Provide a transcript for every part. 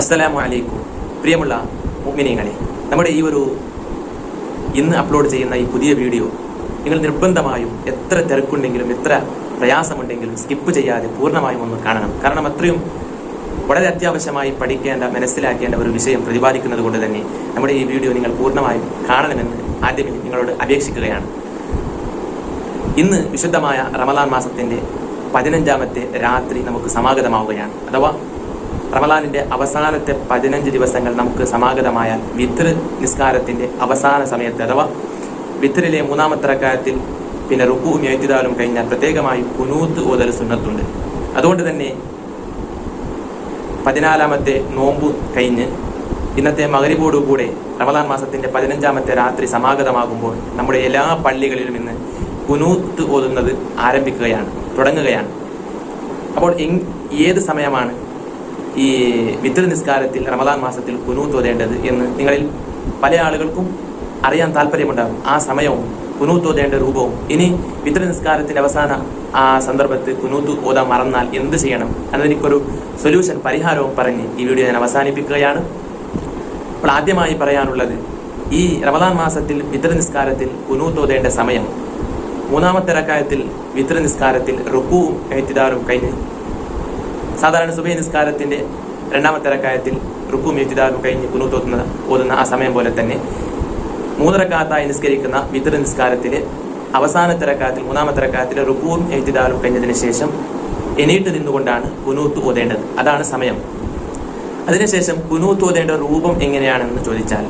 അസ്സലാമു അലൈക്കും. പ്രിയമുള്ള മുഅ്മിനീങ്ങളെ, നമ്മുടെ ഇന്ന് അപ്ലോഡ് ചെയ്യുന്ന ഈ പുതിയ വീഡിയോ നിങ്ങൾ നിർബന്ധമായും എത്ര തിരക്കുണ്ടെങ്കിലും എത്ര പ്രയാസമുണ്ടെങ്കിലും സ്കിപ്പ് ചെയ്യാതെ പൂർണ്ണമായും ഒന്ന് കാണണം. കാരണം അത്രയും വളരെ അത്യാവശ്യമായി പഠിക്കേണ്ട മനസ്സിലാക്കേണ്ട ഒരു വിഷയം പ്രതിപാദിക്കുന്നത് കൊണ്ട് തന്നെ നമ്മുടെ ഈ വീഡിയോ നിങ്ങൾ പൂർണ്ണമായും കാണണമെന്ന് ആദ്യമേ നിങ്ങളോട് അപേക്ഷിക്കുകയാണ്. ഇന്ന് വിശുദ്ധമായ റമദാൻ മാസത്തിന്റെ 15ാമത്തെ രാത്രി നമുക്ക് സമാഗതമാവുകയാണ്. അഥവാ റമദാനിന്റെ അവസാനത്തെ 15 ദിവസങ്ങൾ നമുക്ക് സമാഗതമായ വിത്ർ നിസ്കാരത്തിന്റെ അവസാന സമയത്ത് അഥവാ വിത്രിലെ 3ാമത്തെ റക്അത്തിൽ പിന്നെ റുക്കൂഉം ഇഅ്തിദാലും കഴിഞ്ഞാൽ പ്രത്യേകമായി ഖുനൂത്ത് ഓതൽ സുന്നത്തുണ്ട്. അതുകൊണ്ട് തന്നെ 14ാമത്തെ നോമ്പ് കഴിഞ്ഞ് ഇന്നത്തെ മഗ്‌രിബോടുകൂടെ റമദാൻ മാസത്തിന്റെ 15ാമത്തെ രാത്രി സമാഗതമാകുമ്പോൾ നമ്മുടെ എല്ലാ പള്ളികളിലും ഇന്ന് ഖുനൂത്ത് ഓതുന്നത് തുടങ്ങുകയാണ്. അപ്പോൾ ഏത് സമയമാണ് ഈ വിത്ർ നിസ്കാരത്തിൽ റമദാൻ മാസത്തിൽ ഖുനൂത്ത് ഓതേണ്ടത് എന്ന് നിങ്ങളിൽ പല ആളുകൾക്കും അറിയാൻ താല്പര്യമുണ്ടാകും. ആ സമയവും ഖുനൂത്ത് ഓതേണ്ട രൂപവും ഇനി വിത്ർ നിസ്കാരത്തിന്റെ അവസാന ആ സന്ദർഭത്തിൽ ഖുനൂത്ത് ഓതാൻ മറന്നാൽ എന്ത് ചെയ്യണം എന്നതിനൊരു സൊല്യൂഷൻ പരിഹാരവും പറഞ്ഞ് ഈ വീഡിയോ ഞാൻ അവസാനിപ്പിക്കുകയാണ്. അപ്പോൾ ആദ്യമായി പറയാനുള്ളത്, ഈ റമദാൻ മാസത്തിൽ വിത്ർ നിസ്കാരത്തിൽ ഖുനൂത്ത് ഓതേണ്ട സമയം 3ാമത്തെ റക്അത്തിൽ വിത്ർ നിസ്കാരത്തിൽ റുക്കൂഉം ഇഅ്തിദാലും കഴിഞ്ഞ് സാധാരണ സുബഹി നിസ്കാരത്തിന്റെ 2ാമത്തെ റക്അത്തിൽ റുക്കൂഉം ഇഅ്തിദാലും കഴിഞ്ഞ് ഖുനൂത്ത് ഓതുന്ന ആ സമയം പോലെ തന്നെ 3 റക്അത്തായി നിസ്കരിക്കുന്ന വിത്ർ നിസ്കാരത്തിലെ അവസാനത്തെ റക്അത്തിൽ 3ാമത്തെ റക്അത്തിൽ റുക്കൂഉം ഇഅ്തിദാലും കഴിഞ്ഞതിന് ശേഷം എണീറ്റ് നിന്നുകൊണ്ടാണ് ഖുനൂത്ത് ഓതേണ്ടത്. അതാണ് സമയം. അതിനുശേഷം ഖുനൂത്ത് ഓതേണ്ട രൂപം എങ്ങനെയാണെന്ന് ചോദിച്ചാൽ,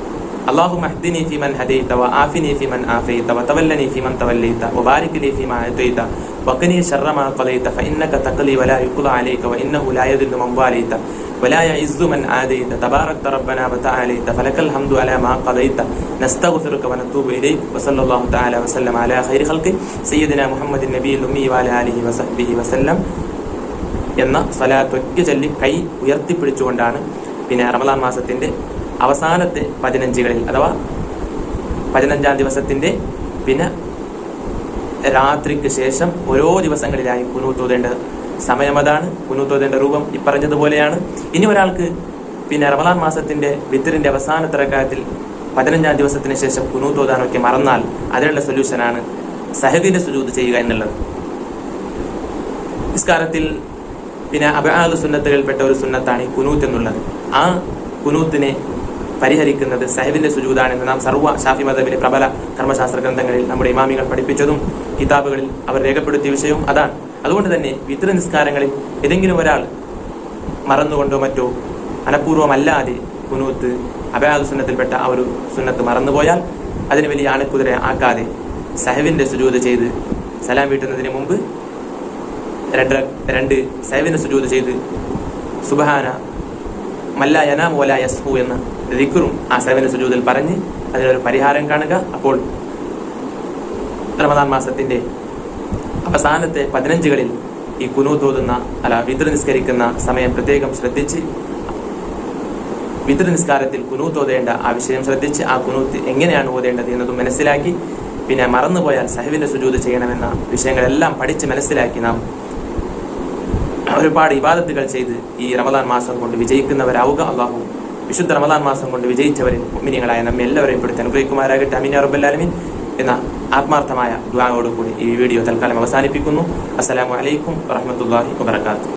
അല്ലാഹുമ്മ ഹ്ദിനി ഫീമൻ ഹദൈത വആഫിനി ഫീമൻ ആഫൈത വതവല്ലനി ഫീമൻ തവല്ലൈത വബാരിക് ലി ഫീമാ അതൈത വഖിനി ശർറ മാ ഖളൈത ഫഇന്നക തഖ്ലി വലാ യുഖ്ള അലൈക വഇന്നഹു ലാ യദില്ലു മൻ വാലൈത വലാ യഇസ്സു മൻ ആദൈത തബാറക്ത റബ്ബനാ വതആലൈത ഫലക്കൽ ഹംദു അലാ മാ ഖളൈത നസ്തഗ്ഫിറുക വനതൂബു ഇലൈക വസല്ലല്ലാഹു തആല വസല്ലമ അലാ ഖൈരി ഖൽഖി സയ്യിദിനാ മുഹമ്മദിൻ നബിയിൽ ഉമ്മി വഅലാ ആലിഹി വസഹ്ബിഹി വസല്ലം എന്ന സ്വലാത്ത് ഒറ്റ ചൊല്ലി കൈ ഉയർത്തിപ്പിടിച്ചുകൊണ്ടാണ് പിന്നെ റമദാൻ മാസത്തിന്റെ അവസാനത്തെ 15കളിൽ അഥവാ 15ാം ദിവസത്തിന്റെ പിന്നെ രാത്രിക്ക് ശേഷം ഓരോ ദിവസങ്ങളിലായി ഖുനൂത്ത് ഓതേണ്ട സമയം അതാണ്. ഖുനൂത്ത് ഓതേണ്ട രൂപം ഈ പറഞ്ഞതുപോലെയാണ്. ഇനി ഒരാൾക്ക് പിന്നെ റമദാൻ മാസത്തിന്റെ വിത്റിന്റെ അവസാനത്തെ റക്അത്തിൽ 15ാം ദിവസത്തിന് ശേഷം ഖുനൂത്ത് ഓതാനൊക്കെ മറന്നാൽ അതിനുള്ള സൊല്യൂഷനാണ് സഹവിന്റെ സുജൂദ് ചെയ്യുക എന്നുള്ളത്. നിസ്കാരത്തിൽ പിന്നെ അബ്ആദ് സുന്നത്തുകളിൽപ്പെട്ട ഒരു സുന്നത്താണ് ഈ ഖുനൂത്ത് എന്നുള്ളത്. ആ ഖുനൂത്തിനെ പരിഹരിക്കുന്നത് സഹവിന്റെ സുജൂദാണെന്ന് നാം സർവ്വ ഷാഫി മദ്ഹബിലെ പ്രബല കർമ്മശാസ്ത്ര ഗ്രന്ഥങ്ങളിൽ നമ്മുടെ ഇമാമികൾ പഠിപ്പിച്ചതും കിതാബുകളിൽ അവർ രേഖപ്പെടുത്തിയ വിഷയവും അതാണ്. അതുകൊണ്ട് തന്നെ വിത്ർ നിസ്കാരങ്ങളിൽ ഏതെങ്കിലും ഒരാൾ മറന്നുകൊണ്ടോ മറ്റോ മനഃപൂർവ്വമല്ലാതെ ഖുനൂത്ത് അബ്ആദ് സുന്നത്തിൽപ്പെട്ട ആ ഒരു സുന്നത്ത് മറന്നുപോയാൽ അതിന് വലിയ ആണക്കുതിര ആക്കാതെ സഹവിന്റെ സുജൂദ് ചെയ്ത് സലാം വീട്ടുന്നതിന് മുമ്പ് രണ്ട് സഹവിന്റെ സുജൂദ് ചെയ്ത് സുബ്ഹാന മല്ലാ യനാമു വലാ യസ്ഹു എന്ന ദിക്റും ആ സഹവിന്റെ സുജൂദിൽ പറഞ്ഞ് അതിനൊരു പരിഹാരം കാണുക. അപ്പോൾ റമദാൻ മാസത്തിന്റെ അവസാനത്തെ 15കളിൽ ഈ ഖുനൂത്ത് ഓതുന്ന വിത്ർ നിസ്കരിക്കുന്ന സമയം പ്രത്യേകം ശ്രദ്ധിച്ച് വിത്ർ നിസ്കാരത്തിൽ ഖുനൂത്ത് ഓതേണ്ട ആ വിഷയം ശ്രദ്ധിച്ച് ആ ഖുനൂത്ത് എങ്ങനെയാണ് ഓതേണ്ടത് എന്നതും മനസ്സിലാക്കി പിന്നെ മറന്നുപോയാൽ സഹവിന്റെ സുജൂദ് ചെയ്യണമെന്ന വിഷയങ്ങളെല്ലാം പഠിച്ച് മനസ്സിലാക്കി നാം ഒരുപാട് ഇബാദത്തുകൾ ചെയ്ത് ഈ റമദാൻ മാസം കൊണ്ട് വിജയിക്കുന്നവരാവുക. അല്ലാഹു വിശുദ്ധ റമദാൻ മാസം കൊണ്ട് വിജയിച്ചവരിൽ മുഅ്മിനീങ്ങളായ നമ്മെ എല്ലാവരെയും പെടുത്തി അനുഗ്രഹിക്കുമാറാകട്ടെ. ആമീൻ യാ റബ്ബൽ ആലമീൻ എന്ന ആത്മാർത്ഥമായ ദുആയോടുകൂടി ഈ വീഡിയോ തൽക്കാലം അവസാനിപ്പിക്കുന്നു. അസ്സലാമു അലൈക്കും വറഹ്മത്തുള്ളാഹി വബറകാതുഹു.